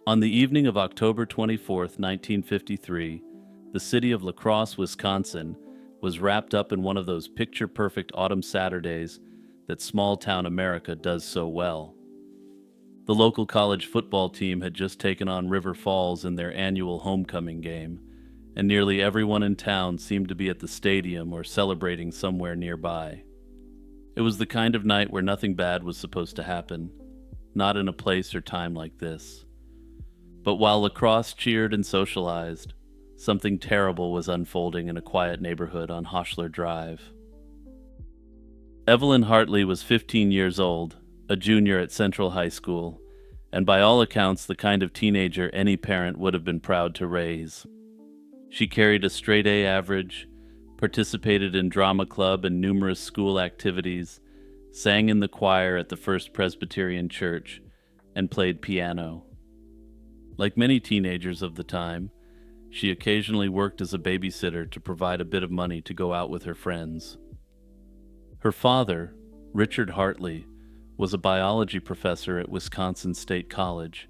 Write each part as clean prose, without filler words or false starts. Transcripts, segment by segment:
On the evening of October 24th, 1953, the city of La Crosse, Wisconsin, was wrapped up in one of those picture-perfect autumn Saturdays that small-town America does so well. The local college football team had just taken on River Falls in their annual homecoming game, and nearly everyone in town seemed to be at the stadium or celebrating somewhere nearby. It was the kind of night where nothing bad was supposed to happen, not in a place or time like this. But while La Crosse cheered and socialized, something terrible was unfolding in a quiet neighborhood on Hoschler Drive. Evelyn Hartley was 15 years old, a junior at Central High School, and by all accounts the kind of teenager any parent would have been proud to raise. She carried a straight-A average, participated in drama club and numerous school activities, sang in the choir at the First Presbyterian Church, and played piano. Like many teenagers of the time, she occasionally worked as a babysitter to provide a bit of money to go out with her friends. Her father, Richard Hartley, was a biology professor at Wisconsin State College,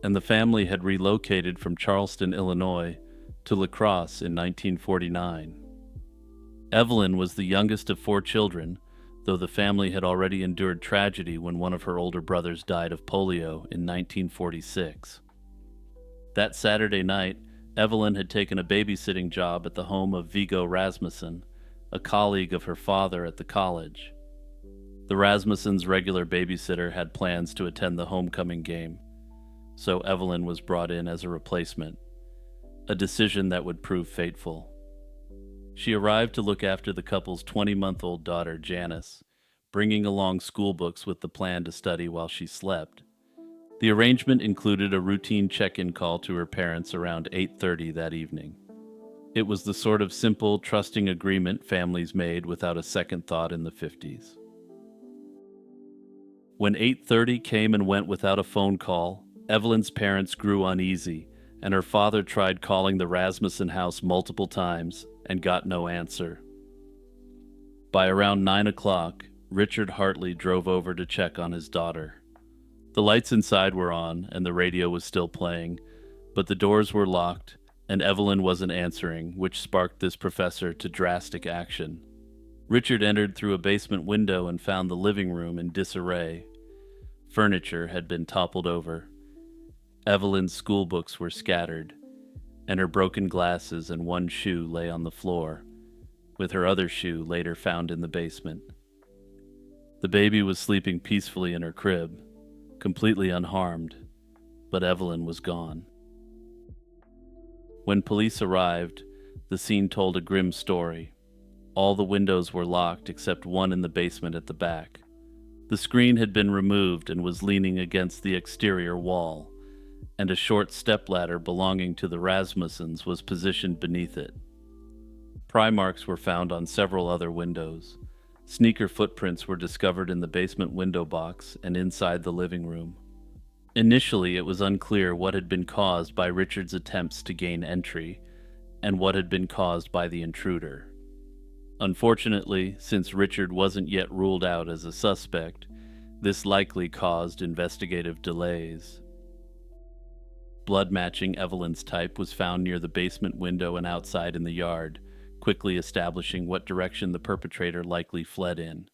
and the family had relocated from Charleston, Illinois, to La Crosse in 1949. Evelyn was the youngest of 4 children, though the family had already endured tragedy when one of her older brothers died of polio in 1946. That Saturday night, Evelyn had taken a babysitting job at the home of Viggo Rasmussen, a colleague of her father at the college. The Rasmussens' regular babysitter had plans to attend the homecoming game, so Evelyn was brought in as a replacement, a decision that would prove fateful. She arrived to look after the couple's 20-month-old daughter, Janice, bringing along school books with the plan to study while she slept. The arrangement included a routine check-in call to her parents around 8:30 that evening. It was the sort of simple, trusting agreement families made without a second thought in the 50s. When 8:30 came and went without a phone call, Evelyn's parents grew uneasy, and her father tried calling the Rasmussen house multiple times and got no answer. By around 9 o'clock, Richard Hartley drove over to check on his daughter. The lights inside were on, and the radio was still playing, but the doors were locked, and Evelyn wasn't answering, which sparked this professor to drastic action. Richard entered through a basement window and found the living room in disarray. Furniture had been toppled over. Evelyn's school books were scattered, and her broken glasses and one shoe lay on the floor, with her other shoe later found in the basement. The baby was sleeping peacefully in her crib, completely unharmed, but Evelyn was gone. When police arrived, the scene told a grim story. All the windows were locked except one in the basement at the back. The screen had been removed and was leaning against the exterior wall, and a short stepladder belonging to the Rasmussens was positioned beneath it. Pry marks were found on several other windows. Sneaker footprints were discovered in the basement window box and inside the living room. Initially, it was unclear what had been caused by Richard's attempts to gain entry, and what had been caused by the intruder. Unfortunately, since Richard wasn't yet ruled out as a suspect, this likely caused investigative delays. Blood matching Evelyn's type was found near the basement window and outside in the yard, quickly establishing what direction the perpetrator likely fled in.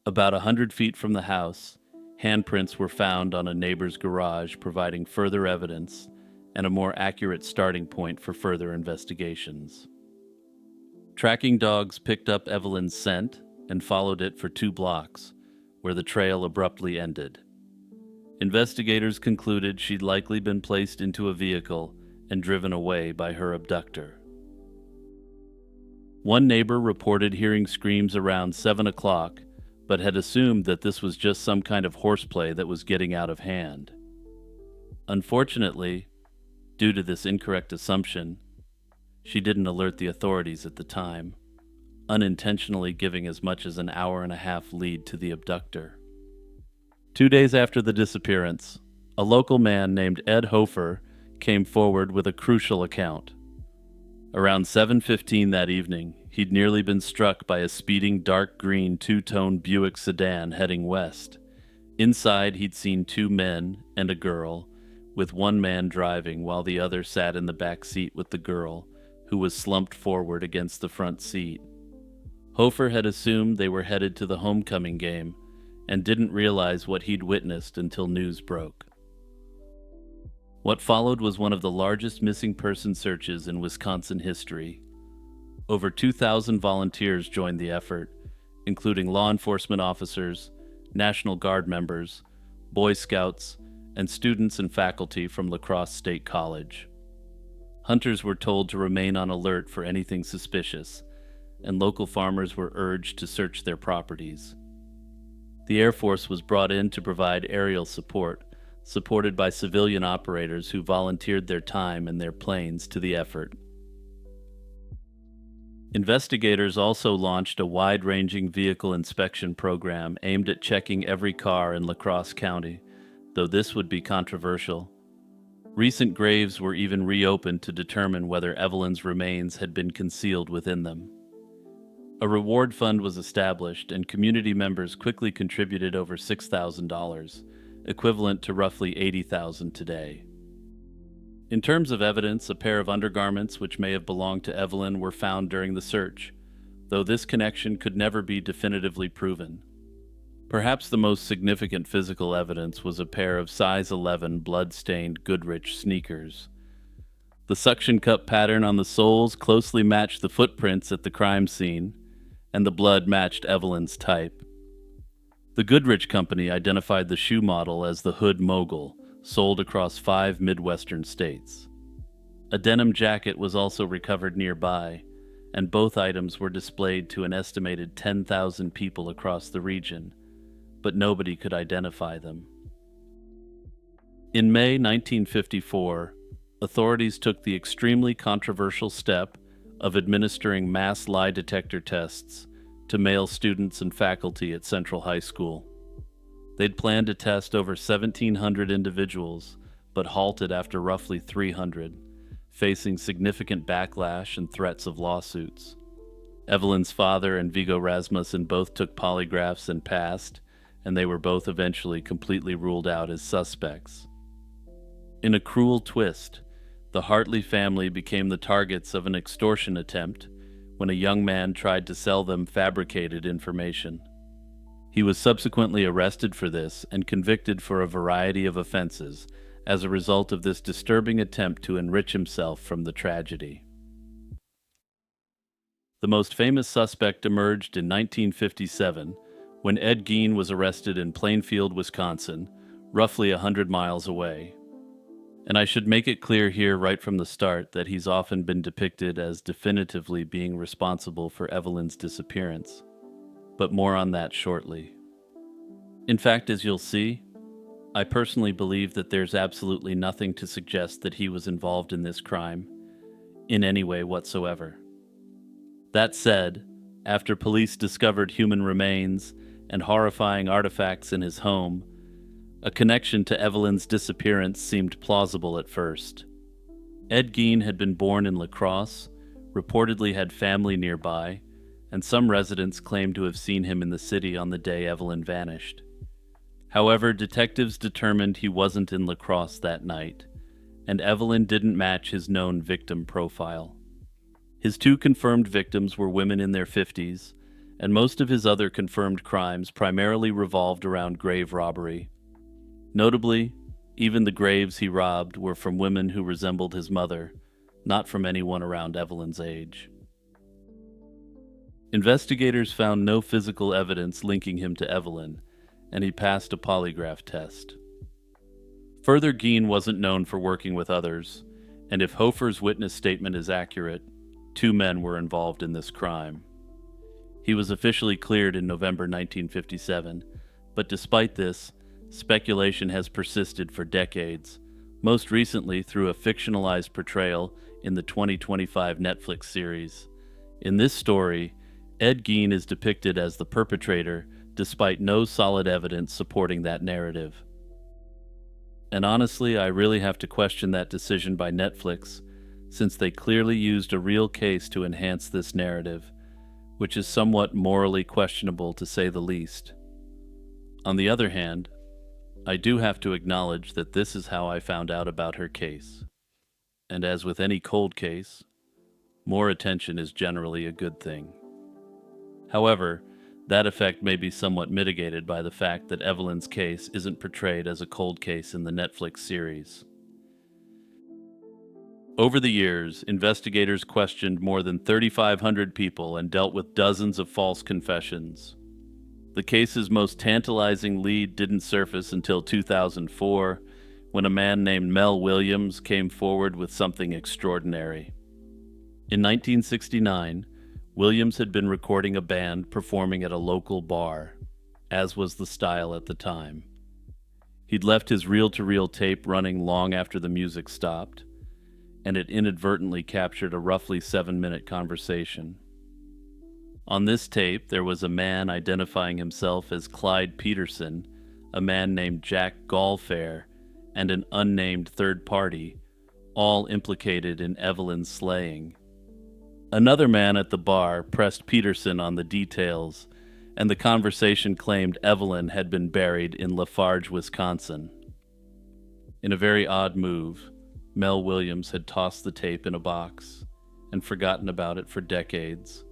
About 100 feet from the house, handprints were found on a neighbor's garage, providing further evidence and a more accurate starting point for further investigations. Tracking dogs picked up Evelyn's scent and followed it for 2 blocks, where the trail abruptly ended. Investigators concluded she'd likely been placed into a vehicle and driven away by her abductor. One neighbor reported hearing screams around 7 o'clock, but had assumed that this was just some kind of horseplay that was getting out of hand. Unfortunately, due to this incorrect assumption, she didn't alert the authorities at the time, unintentionally giving as much as an hour-and-a-half lead to the abductor. 2 days after the disappearance, a local man named Ed Hofer came forward with a crucial account. Around 7:15 that evening, he'd nearly been struck by a speeding dark green two-tone Buick sedan heading west. Inside, he'd seen 2 men and a girl with one man driving while the other sat in the back seat with the girl, who was slumped forward against the front seat. Hofer had assumed they were headed to the homecoming game and didn't realize what he'd witnessed until news broke. What followed was one of the largest missing person searches in Wisconsin history. Over 2,000 volunteers joined the effort, including law enforcement officers, National Guard members, Boy Scouts, and students and faculty from La Crosse State College. Hunters were told to remain on alert for anything suspicious, and local farmers were urged to search their properties. The Air Force was brought in to provide aerial support, supported by civilian operators who volunteered their time and their planes to the effort. Investigators also launched a wide-ranging vehicle inspection program aimed at checking every car in La Crosse County, though this would be controversial. Recent graves were even reopened to determine whether Evelyn's remains had been concealed within them. A reward fund was established, and community members quickly contributed over $6,000, equivalent to roughly $80,000 today. In terms of evidence, a pair of undergarments which may have belonged to Evelyn were found during the search, though this connection could never be definitively proven. Perhaps the most significant physical evidence was a pair of size 11 blood-stained Goodrich sneakers. The suction cup pattern on the soles closely matched the footprints at the crime scene, and the blood matched Evelyn's type. The Goodrich Company identified the shoe model as the Hood Mogul, sold across 5 Midwestern states. A denim jacket was also recovered nearby, and both items were displayed to an estimated 10,000 people across the region, but nobody could identify them. In May 1954, authorities took the extremely controversial step of administering mass lie detector tests to male students and faculty at Central High School. They'd planned to test over 1,700 individuals, but halted after roughly 300, facing significant backlash and threats of lawsuits. Evelyn's father and Viggo Rasmussen both took polygraphs and passed, and they were both eventually completely ruled out as suspects. In a cruel twist, the Hartley family became the targets of an extortion attempt when a young man tried to sell them fabricated information. He was subsequently arrested for this and convicted for a variety of offenses as a result of this disturbing attempt to enrich himself from the tragedy. The most famous suspect emerged in 1957 when Ed Gein was arrested in Plainfield, Wisconsin, roughly 100 miles away. And I should make it clear here right from the start that he's often been depicted as definitively being responsible for Evelyn's disappearance. But more on that shortly. In fact, as you'll see, I personally believe that there's absolutely nothing to suggest that he was involved in this crime, in any way whatsoever. That said, after police discovered human remains and horrifying artifacts in his home, a connection to Evelyn's disappearance seemed plausible at first. Ed Gein had been born in La Crosse, reportedly had family nearby, and some residents claimed to have seen him in the city on the day Evelyn vanished. However, detectives determined he wasn't in La Crosse that night, and Evelyn didn't match his known victim profile. His 2 confirmed victims were women in their 50s, and most of his other confirmed crimes primarily revolved around grave robbery. Notably, even the graves he robbed were from women who resembled his mother, not from anyone around Evelyn's age. Investigators found no physical evidence linking him to Evelyn, and he passed a polygraph test. Further, Gein wasn't known for working with others, and if Hofer's witness statement is accurate, 2 men were involved in this crime. He was officially cleared in November 1957, but despite this, speculation has persisted for decades, most recently through a fictionalized portrayal in the 2025 Netflix series. In this story, Ed Gein is depicted as the perpetrator despite no solid evidence supporting that narrative. And honestly, I really have to question that decision by Netflix, since they clearly used a real case to enhance this narrative, which is somewhat morally questionable to say the least. On the other hand, I do have to acknowledge that this is how I found out about her case. And as with any cold case, more attention is generally a good thing. However, that effect may be somewhat mitigated by the fact that Evelyn's case isn't portrayed as a cold case in the Netflix series. Over the years, investigators questioned more than 3,500 people and dealt with dozens of false confessions. The case's most tantalizing lead didn't surface until 2004, when a man named Mel Williams came forward with something extraordinary. In 1969, Williams had been recording a band performing at a local bar, as was the style at the time. He'd left his reel-to-reel tape running long after the music stopped, and it inadvertently captured a roughly 7-minute conversation. On this tape, there was a man identifying himself as Clyde Peterson, a man named Jack Gallfair, and an unnamed third party, all implicated in Evelyn's slaying. Another man at the bar pressed Peterson on the details, and the conversation claimed Evelyn had been buried in Lafarge, Wisconsin. In a very odd move, Mel Williams had tossed the tape in a box and forgotten about it for decades,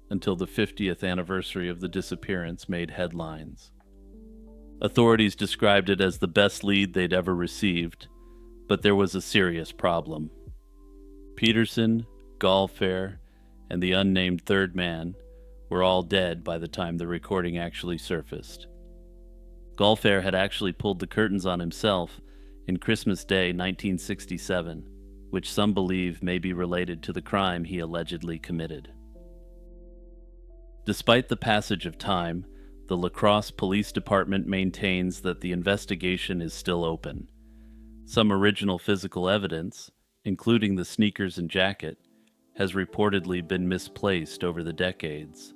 until the 50th anniversary of the disappearance made headlines. Authorities described it as the best lead they'd ever received, but there was a serious problem. Peterson, Gallfair, and the unnamed third man were all dead by the time the recording actually surfaced. Gallfair had actually pulled the curtains on himself in Christmas Day 1967, which some believe may be related to the crime he allegedly committed. Despite the passage of time, the La Crosse Police Department maintains that the investigation is still open. Some original physical evidence, including the sneakers and jacket, has reportedly been misplaced over the decades.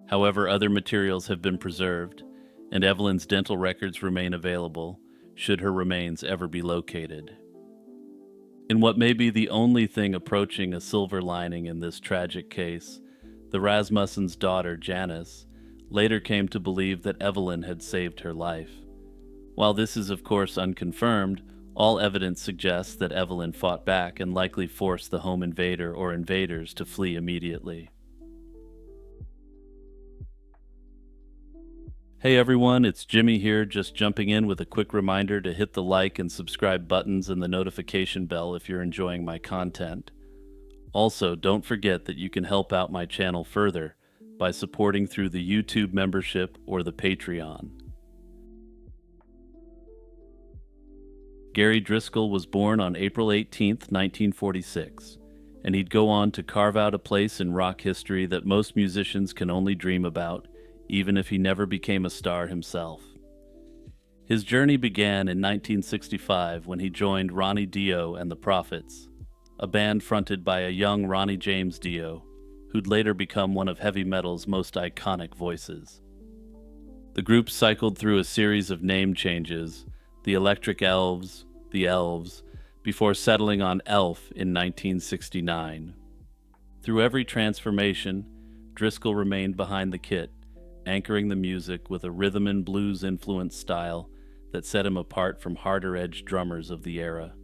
However, other materials have been preserved, and Evelyn's dental records remain available should her remains ever be located. In what may be the only thing approaching a silver lining in this tragic case, the Rasmussen's daughter, Janice, later came to believe that Evelyn had saved her life. While this is of course unconfirmed, all evidence suggests that Evelyn fought back and likely forced the home invader or invaders to flee immediately. Hey everyone, it's Jimmy here, just jumping in with a quick reminder to hit the like and subscribe buttons and the notification bell if you're enjoying my content. Also, don't forget that you can help out my channel further by supporting through the YouTube membership or the Patreon. Gary Driscoll was born on April 18, 1946, and he'd go on to carve out a place in rock history that most musicians can only dream about, even if he never became a star himself. His journey began in 1965 when he joined Ronnie Dio and the Prophets, a band fronted by a young Ronnie James Dio, who'd later become one of heavy metal's most iconic voices. The group cycled through a series of name changes, the Electric Elves, the Elves, before settling on Elf in 1969. Through every transformation, Driscoll remained behind the kit, anchoring the music with a rhythm and blues-influenced style that set him apart from harder-edged drummers of the era.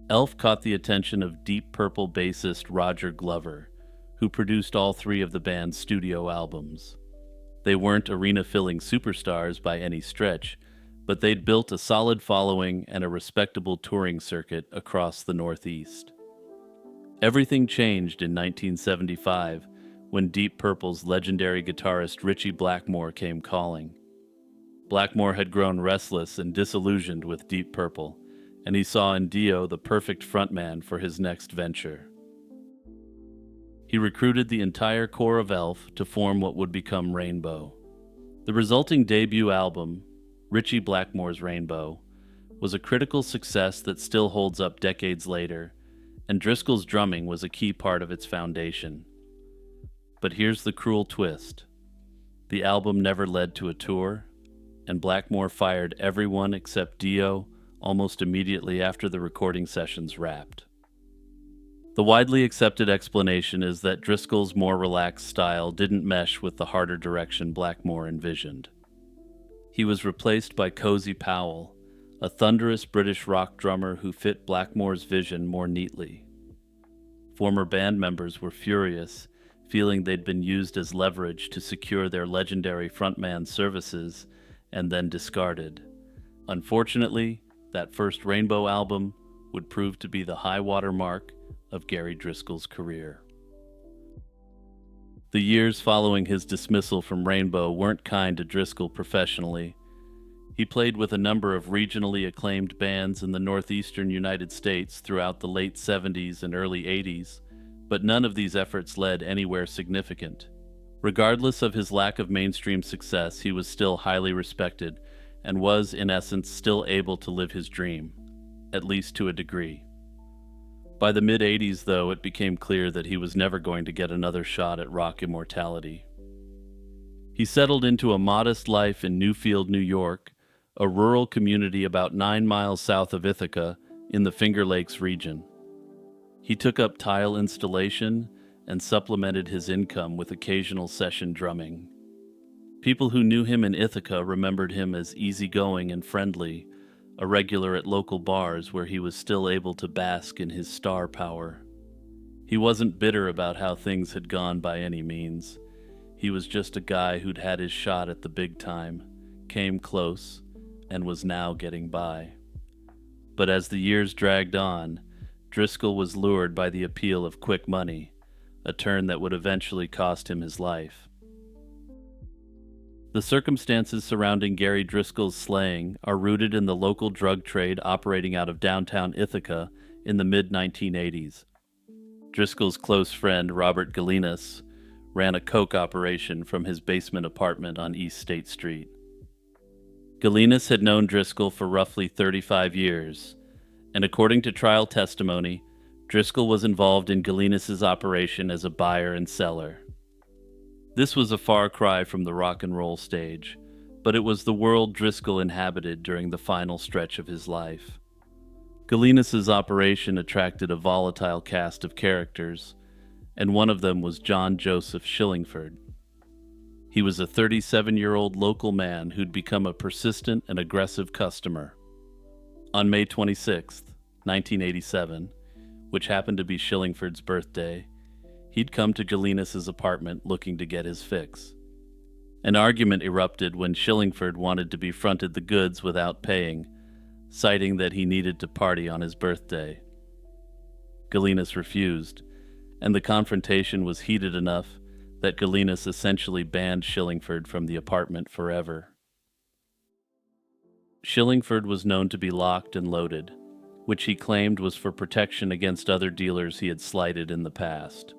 Elf caught the attention of Deep Purple bassist Roger Glover, who produced all 3 of the band's studio albums. They weren't arena-filling superstars by any stretch, but they'd built a solid following and a respectable touring circuit across the Northeast. Everything changed in 1975 when Deep Purple's legendary guitarist Ritchie Blackmore came calling. Blackmore had grown restless and disillusioned with Deep Purple, and he saw in Dio the perfect frontman for his next venture. He recruited the entire core of Elf to form what would become Rainbow. The resulting debut album, Ritchie Blackmore's Rainbow, was a critical success that still holds up decades later, and Driscoll's drumming was a key part of its foundation. But here's the cruel twist. The album never led to a tour, and Blackmore fired everyone except Dio almost immediately after the recording sessions wrapped. The widely accepted explanation is that Driscoll's more relaxed style didn't mesh with the harder direction Blackmore envisioned. He was replaced by Cozy Powell, a thunderous British rock drummer who fit Blackmore's vision more neatly. Former band members were furious, feeling they'd been used as leverage to secure their legendary frontman's services and then discarded. Unfortunately, that first Rainbow album would prove to be the high water mark of Gary Driscoll's career. The years following his dismissal from Rainbow weren't kind to Driscoll professionally. He played with a number of regionally acclaimed bands in the northeastern United States throughout the late 70s and early 80s, but none of these efforts led anywhere significant. Regardless of his lack of mainstream success, he was still highly respected and was, in essence, still able to live his dream, at least to a degree. By the mid-80s, though, it became clear that he was never going to get another shot at rock immortality. He settled into a modest life in Newfield, New York, a rural community about 9 miles south of Ithaca in the Finger Lakes region. He took up tile installation and supplemented his income with occasional session drumming. People who knew him in Ithaca remembered him as easygoing and friendly, a regular at local bars where he was still able to bask in his star power. He wasn't bitter about how things had gone by any means. He was just a guy who'd had his shot at the big time, came close, and was now getting by. But as the years dragged on, Driscoll was lured by the appeal of quick money, a turn that would eventually cost him his life. The circumstances surrounding Gary Driscoll's slaying are rooted in the local drug trade operating out of downtown Ithaca in the mid-1980s. Driscoll's close friend, Robert Galinas, ran a coke operation from his basement apartment on East State Street. Galinas had known Driscoll for roughly 35 years, and according to trial testimony, Driscoll was involved in Galinas's operation as a buyer and seller. This was a far cry from the rock and roll stage, but it was the world Driscoll inhabited during the final stretch of his life. Galinas's operation attracted a volatile cast of characters, and one of them was John Joseph Shillingford. He was a 37-year-old local man who'd become a persistent and aggressive customer. On May 26, 1987, which happened to be Shillingford's birthday, he'd come to Galinas's apartment looking to get his fix. An argument erupted when Shillingford wanted to be fronted the goods without paying, citing that he needed to party on his birthday. Galinas refused, and the confrontation was heated enough that Galinas essentially banned Shillingford from the apartment forever. Shillingford was known to be locked and loaded, which he claimed was for protection against other dealers he had slighted in the past.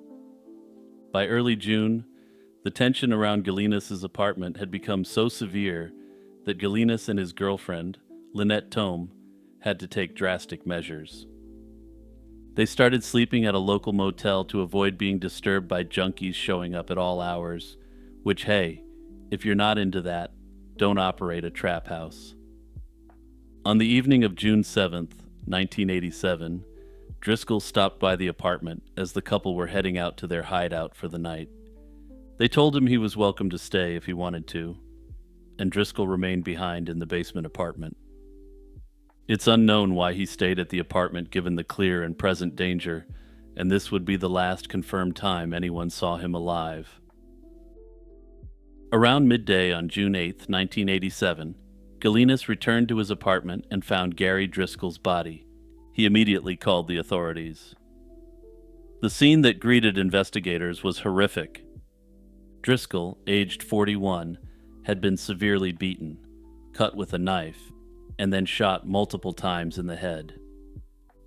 By early June, the tension around Galinas's apartment had become so severe that Galinas and his girlfriend, Lynette Tome, had to take drastic measures. They started sleeping at a local motel to avoid being disturbed by junkies showing up at all hours, which, hey, if you're not into that, don't operate a trap house. On the evening of June 7th, 1987, Driscoll stopped by the apartment as the couple were heading out to their hideout for the night. They told him he was welcome to stay if he wanted to, and Driscoll remained behind in the basement apartment. It's unknown why he stayed at the apartment given the clear and present danger, and this would be the last confirmed time anyone saw him alive. Around midday on June 8, 1987, Galinas returned to his apartment and found Gary Driscoll's body. He immediately called the authorities. The scene that greeted investigators was horrific. Driscoll, aged 41, had been severely beaten, cut with a knife, and then shot multiple times in the head.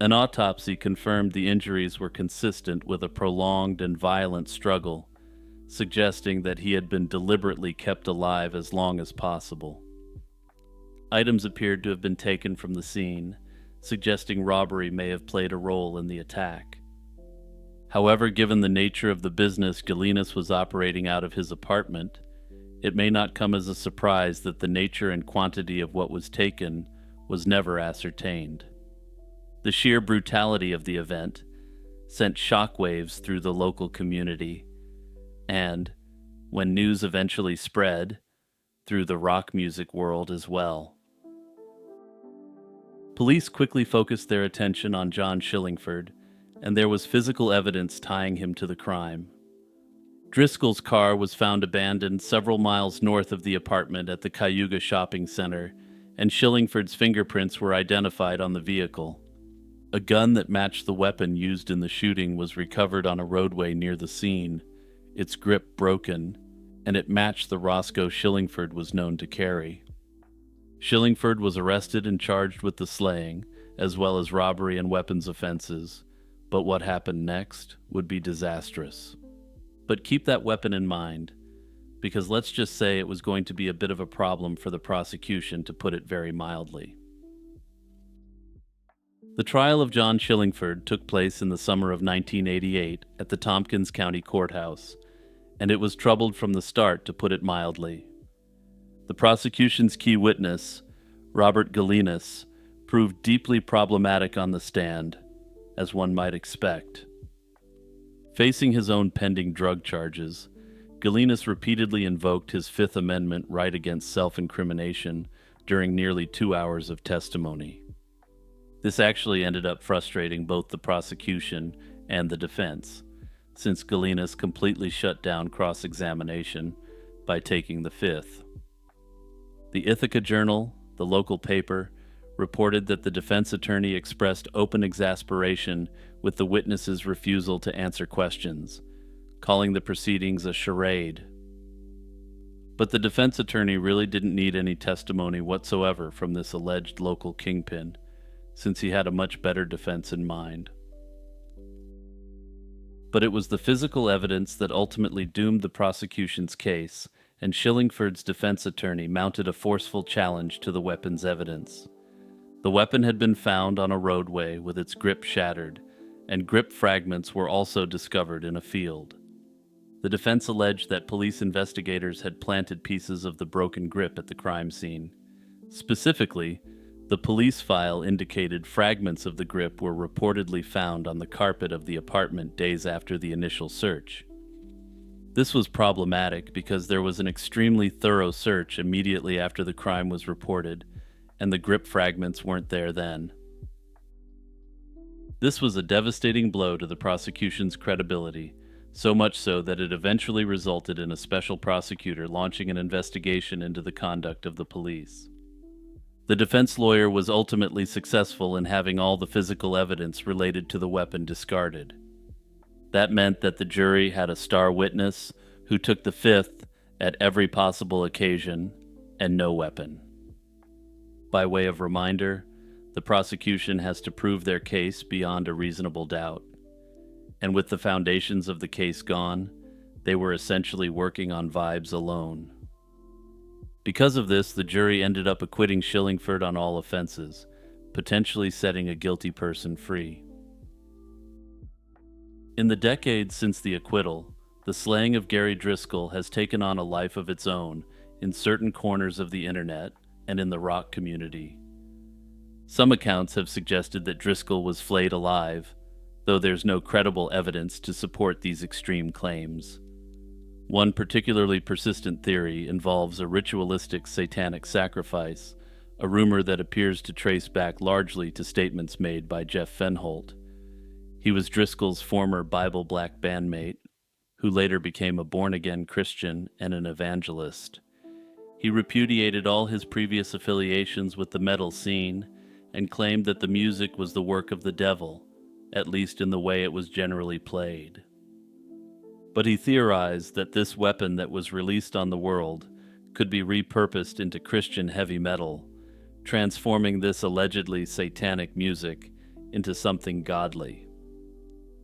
An autopsy confirmed the injuries were consistent with a prolonged and violent struggle, suggesting that he had been deliberately kept alive as long as possible. Items appeared to have been taken from the scene, suggesting robbery may have played a role in the attack. However, given the nature of the business Galinas was operating out of his apartment, it may not come as a surprise that the nature and quantity of what was taken was never ascertained. The sheer brutality of the event sent shockwaves through the local community, and, when news eventually spread, through the rock music world as well. Police quickly focused their attention on John Shillingford, and there was physical evidence tying him to the crime. Driscoll's car was found abandoned several miles north of the apartment at the Cayuga Shopping Center, and Shillingford's fingerprints were identified on the vehicle. A gun that matched the weapon used in the shooting was recovered on a roadway near the scene, its grip broken, and it matched the Roscoe Shillingford was known to carry. Shillingford was arrested and charged with the slaying, as well as robbery and weapons offenses, but what happened next would be disastrous. But keep that weapon in mind, because let's just say it was going to be a bit of a problem for the prosecution, to put it very mildly. The trial of John Shillingford took place in the summer of 1988 at the Tompkins County Courthouse, and it was troubled from the start, to put it mildly. The prosecution's key witness, Robert Galinas, proved deeply problematic on the stand, as one might expect. Facing his own pending drug charges, Galinas repeatedly invoked his Fifth Amendment right against self-incrimination during nearly 2 hours of testimony. This actually ended up frustrating both the prosecution and the defense, since Galinas completely shut down cross-examination by taking the Fifth. The Ithaca Journal, the local paper, reported that the defense attorney expressed open exasperation with the witness's refusal to answer questions, calling the proceedings a charade. But the defense attorney really didn't need any testimony whatsoever from this alleged local kingpin, since he had a much better defense in mind. But it was the physical evidence that ultimately doomed the prosecution's case, and Shillingford's defense attorney mounted a forceful challenge to the weapon's evidence. The weapon had been found on a roadway with its grip shattered, and grip fragments were also discovered in a field. The defense alleged that police investigators had planted pieces of the broken grip at the crime scene. Specifically, the police file indicated fragments of the grip were reportedly found on the carpet of the apartment days after the initial search. This was problematic because there was an extremely thorough search immediately after the crime was reported, and the grip fragments weren't there then. This was a devastating blow to the prosecution's credibility, so much so that it eventually resulted in a special prosecutor launching an investigation into the conduct of the police. The defense lawyer was ultimately successful in having all the physical evidence related to the weapon discarded. That meant that the jury had a star witness who took the Fifth at every possible occasion and no weapon. By way of reminder, the prosecution has to prove their case beyond a reasonable doubt. And with the foundations of the case gone, they were essentially working on vibes alone. Because of this, the jury ended up acquitting Shillingford on all offenses, potentially setting a guilty person free. In the decades since the acquittal, the slaying of Gary Driscoll has taken on a life of its own in certain corners of the internet and in the rock community. Some accounts have suggested that Driscoll was flayed alive, though there's no credible evidence to support these extreme claims. One particularly persistent theory involves a ritualistic satanic sacrifice, a rumor that appears to trace back largely to statements made by Jeff Fenholt. He was Driscoll's former Bible Black bandmate, who later became a born-again Christian and an evangelist. He repudiated all his previous affiliations with the metal scene and claimed that the music was the work of the devil, at least in the way it was generally played. But he theorized that this weapon that was released on the world could be repurposed into Christian heavy metal, transforming this allegedly satanic music into something godly.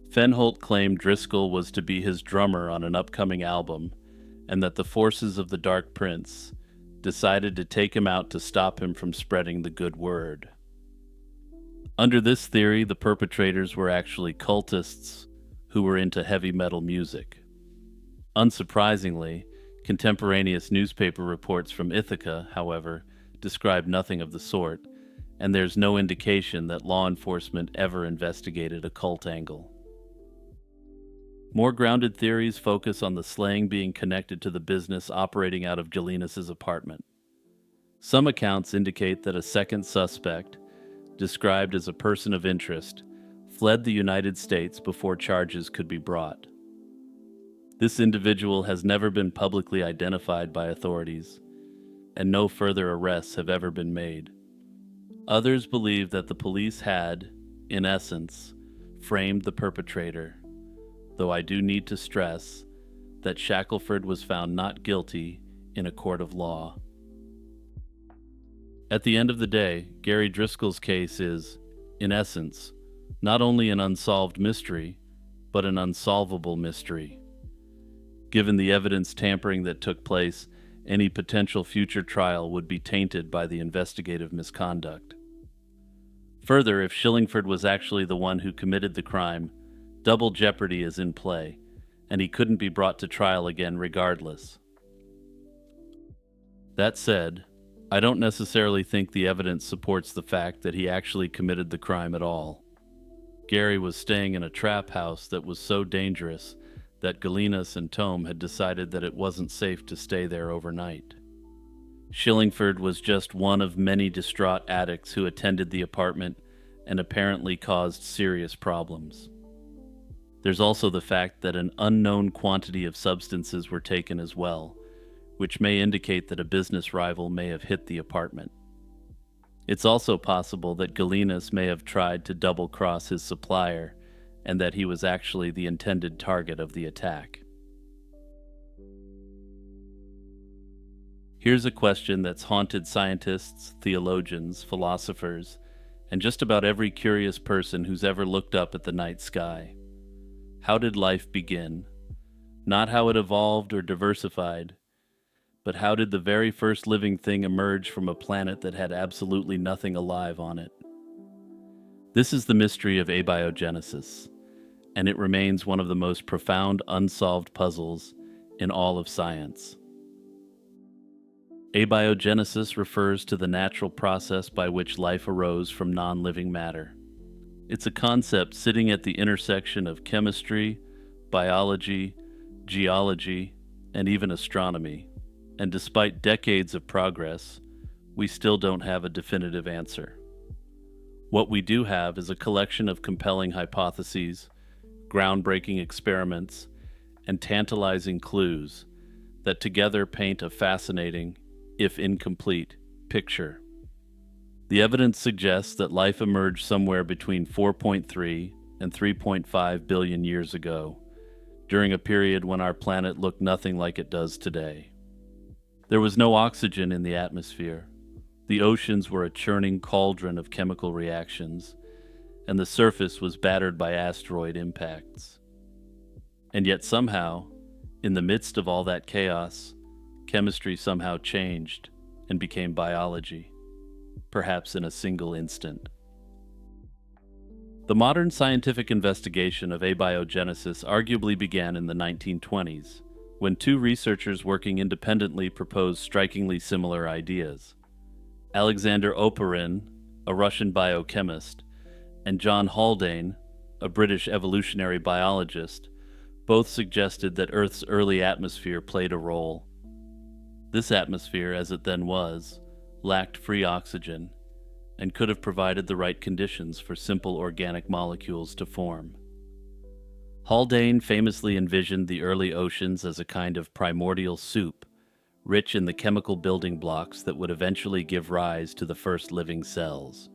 Fenholt claimed Driscoll was to be his drummer on an upcoming album, and that the forces of the Dark Prince decided to take him out to stop him from spreading the good word. Under this theory, the perpetrators were actually cultists who were into heavy metal music. Unsurprisingly, contemporaneous newspaper reports from Ithaca, however, describe nothing of the sort, and there's no indication that law enforcement ever investigated a cult angle. More grounded theories focus on the slaying being connected to the business operating out of Galenas's apartment. Some accounts indicate that a second suspect, described as a person of interest, fled the United States before charges could be brought. This individual has never been publicly identified by authorities, and no further arrests have ever been made. Others believe that the police had, in essence, framed the perpetrator, though I do need to stress that Shackelford was found not guilty in a court of law. At the end of the day, Gary Driscoll's case is, in essence, not only an unsolved mystery, but an unsolvable mystery. Given the evidence tampering that took place, any potential future trial would be tainted by the investigative misconduct. Further, if Shillingford was actually the one who committed the crime, double jeopardy is in play, and he couldn't be brought to trial again regardless. That said, I don't necessarily think the evidence supports the fact that he actually committed the crime at all. Gary was staying in a trap house that was so dangerous that Galenas and Tome had decided that it wasn't safe to stay there overnight. Shillingford was just one of many distraught addicts who attended the apartment and apparently caused serious problems. There's also the fact that an unknown quantity of substances were taken as well, which may indicate that a business rival may have hit the apartment. It's also possible that Galenas may have tried to double-cross his supplier and that he was actually the intended target of the attack. Here's a question that's haunted scientists, theologians, philosophers, and just about every curious person who's ever looked up at the night sky. How did life begin? Not how it evolved or diversified, but how did the very first living thing emerge from a planet that had absolutely nothing alive on it? This is the mystery of abiogenesis, and it remains one of the most profound unsolved puzzles in all of science. Abiogenesis refers to the natural process by which life arose from non-living matter. It's a concept sitting at the intersection of chemistry, biology, geology, and even astronomy. And despite decades of progress, we still don't have a definitive answer. What we do have is a collection of compelling hypotheses, groundbreaking experiments, and tantalizing clues that together paint a fascinating, if incomplete, picture. The evidence suggests that life emerged somewhere between 4.3 and 3.5 billion years ago, during a period when our planet looked nothing like it does today. There was no oxygen in the atmosphere. The oceans were a churning cauldron of chemical reactions, and the surface was battered by asteroid impacts. And yet somehow, in the midst of all that chaos, chemistry somehow changed and became biology, perhaps in a single instant. The modern scientific investigation of abiogenesis arguably began in the 1920s, when two researchers working independently proposed strikingly similar ideas. Alexander Oparin, a Russian biochemist, and John Haldane, a British evolutionary biologist, both suggested that Earth's early atmosphere played a role. This atmosphere, as it then was, lacked free oxygen and could have provided the right conditions for simple organic molecules to form. Haldane famously envisioned the early oceans as a kind of primordial soup, rich in the chemical building blocks that would eventually give rise to the first living cells.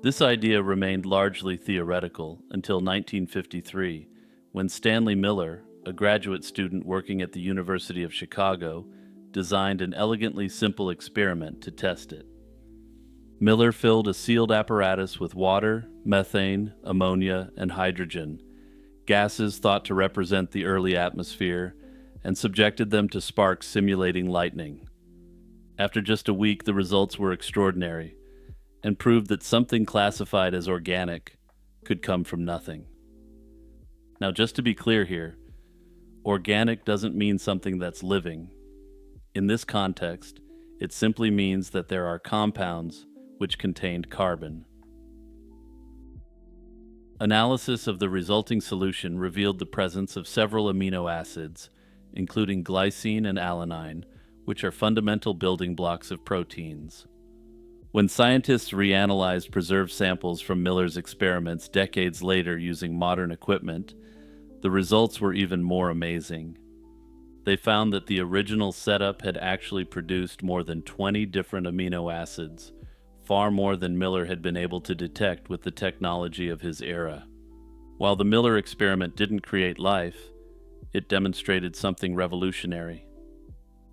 This idea remained largely theoretical until 1953, when Stanley Miller, a graduate student working at the University of Chicago, designed an elegantly simple experiment to test it. Miller filled a sealed apparatus with water, methane, ammonia, and hydrogen, gases thought to represent the early atmosphere, and subjected them to sparks simulating lightning. After just a week, the results were extraordinary and proved that something classified as organic could come from nothing. Now, just to be clear here, organic doesn't mean something that's living. In this context, it simply means that there are compounds which contained carbon. Analysis of the resulting solution revealed the presence of several amino acids, including glycine and alanine, which are fundamental building blocks of proteins. When scientists reanalyzed preserved samples from Miller's experiments decades later using modern equipment, the results were even more amazing. They found that the original setup had actually produced more than 20 different amino acids, far more than Miller had been able to detect with the technology of his era. While the Miller experiment didn't create life, it demonstrated something revolutionary.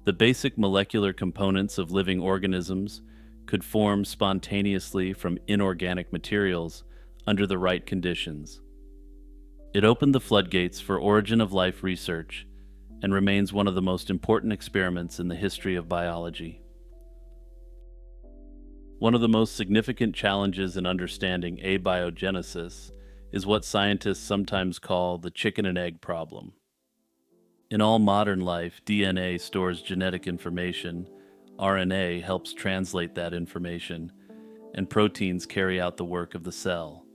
The basic molecular components of living organisms could form spontaneously from inorganic materials under the right conditions. It opened the floodgates for origin of life research and remains one of the most important experiments in the history of biology. One of the most significant challenges in understanding abiogenesis is what scientists sometimes call the chicken and egg problem. In all modern life, DNA stores genetic information, RNA helps translate that information, and proteins carry out the work of the cell.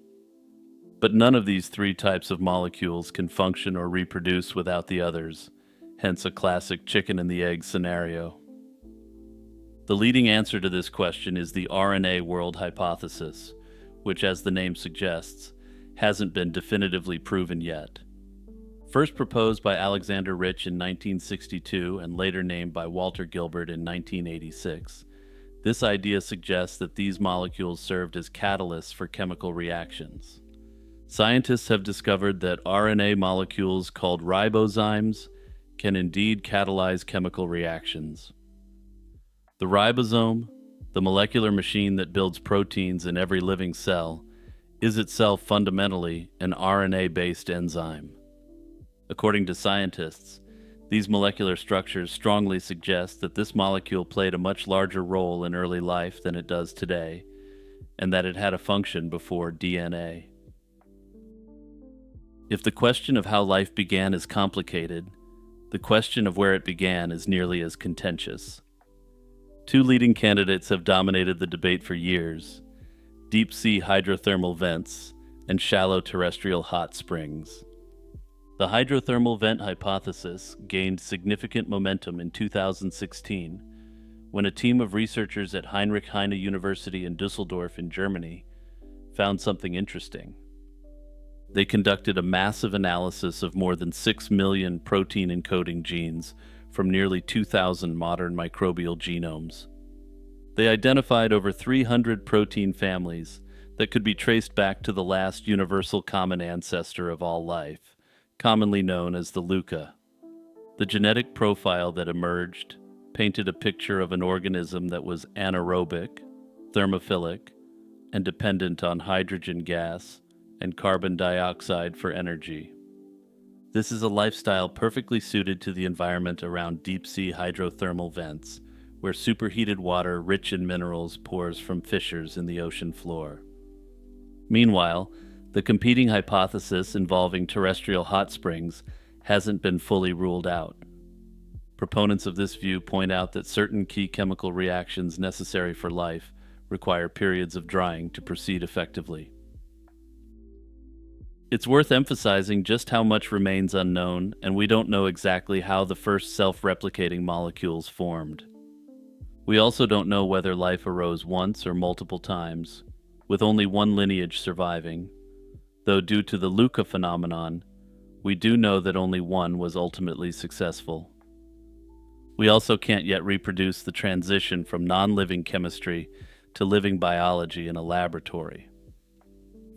But none of these three types of molecules can function or reproduce without the others, hence a classic chicken and the egg scenario. The leading answer to this question is the RNA world hypothesis, which, as the name suggests, hasn't been definitively proven yet. First proposed by Alexander Rich in 1962 and later named by Walter Gilbert in 1986, this idea suggests that these molecules served as catalysts for chemical reactions. Scientists have discovered that RNA molecules called ribozymes can indeed catalyze chemical reactions. The ribosome, the molecular machine that builds proteins in every living cell, is itself fundamentally an RNA-based enzyme. According to scientists, these molecular structures strongly suggest that this molecule played a much larger role in early life than it does today, and that it had a function before DNA. If the question of how life began is complicated, the question of where it began is nearly as contentious. Two leading candidates have dominated the debate for years: deep-sea hydrothermal vents and shallow terrestrial hot springs. The hydrothermal vent hypothesis gained significant momentum in 2016 when a team of researchers at Heinrich Heine University in Düsseldorf in Germany found something interesting. They conducted a massive analysis of more than 6 million protein-encoding genes from nearly 2,000 modern microbial genomes. They identified over 300 protein families that could be traced back to the last universal common ancestor of all life, commonly known as the LUCA. The genetic profile that emerged painted a picture of an organism that was anaerobic, thermophilic, and dependent on hydrogen gas and carbon dioxide for energy. This is a lifestyle perfectly suited to the environment around deep-sea hydrothermal vents, where superheated water rich in minerals pours from fissures in the ocean floor. Meanwhile, the competing hypothesis involving terrestrial hot springs hasn't been fully ruled out. Proponents of this view point out that certain key chemical reactions necessary for life require periods of drying to proceed effectively. It's worth emphasizing just how much remains unknown, and we don't know exactly how the first self-replicating molecules formed. We also don't know whether life arose once or multiple times, with only one lineage surviving, though due to the LUCA phenomenon, we do know that only one was ultimately successful. We also can't yet reproduce the transition from non-living chemistry to living biology in a laboratory.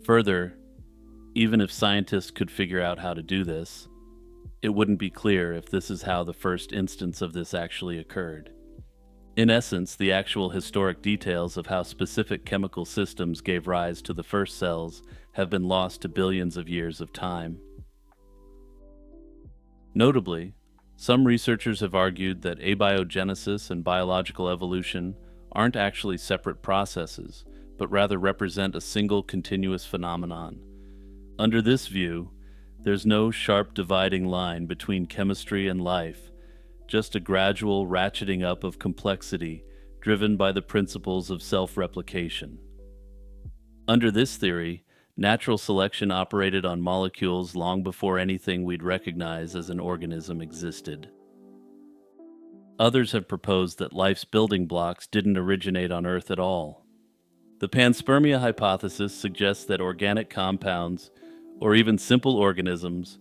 Further, even if scientists could figure out how to do this, it wouldn't be clear if this is how the first instance of this actually occurred. In essence, the actual historic details of how specific chemical systems gave rise to the first cells have been lost to billions of years of time. Notably, some researchers have argued that abiogenesis and biological evolution aren't actually separate processes, but rather represent a single continuous phenomenon. Under this view, there's no sharp dividing line between chemistry and life, just a gradual ratcheting up of complexity driven by the principles of self-replication. Under this theory, Natural selection operated on molecules long before anything we'd recognize as an organism existed. Others have proposed that life's building blocks didn't originate on Earth at all. The panspermia hypothesis suggests that organic compounds, or even simple organisms,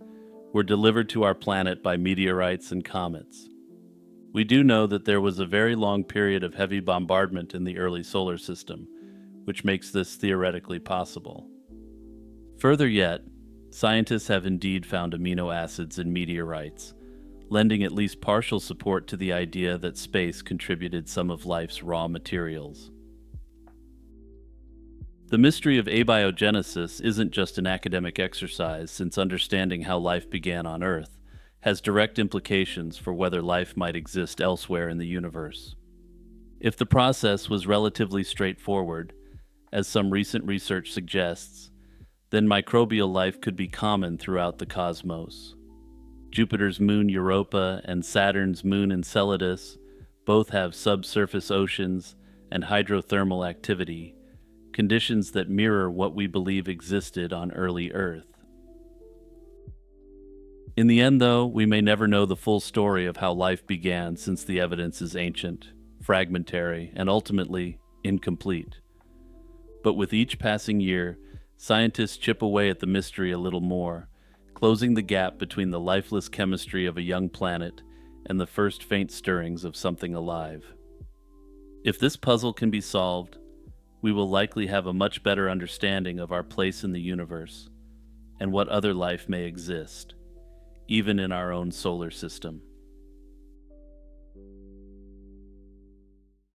were delivered to our planet by meteorites and comets. We do know that there was a very long period of heavy bombardment in the early solar system, which makes this theoretically possible. Further yet, scientists have indeed found amino acids in meteorites, lending at least partial support to the idea that space contributed some of life's raw materials. The mystery of abiogenesis isn't just an academic exercise, since understanding how life began on Earth has direct implications for whether life might exist elsewhere in the universe. If the process was relatively straightforward, as some recent research suggests, then microbial life could be common throughout the cosmos. Jupiter's moon Europa and Saturn's moon Enceladus both have subsurface oceans and hydrothermal activity, conditions that mirror what we believe existed on early Earth. In the end, though, we may never know the full story of how life began, since the evidence is ancient, fragmentary, and ultimately incomplete. But with each passing year, scientists chip away at the mystery a little more, closing the gap between the lifeless chemistry of a young planet and the first faint stirrings of something alive. If this puzzle can be solved, we will likely have a much better understanding of our place in the universe and what other life may exist, even in our own solar system.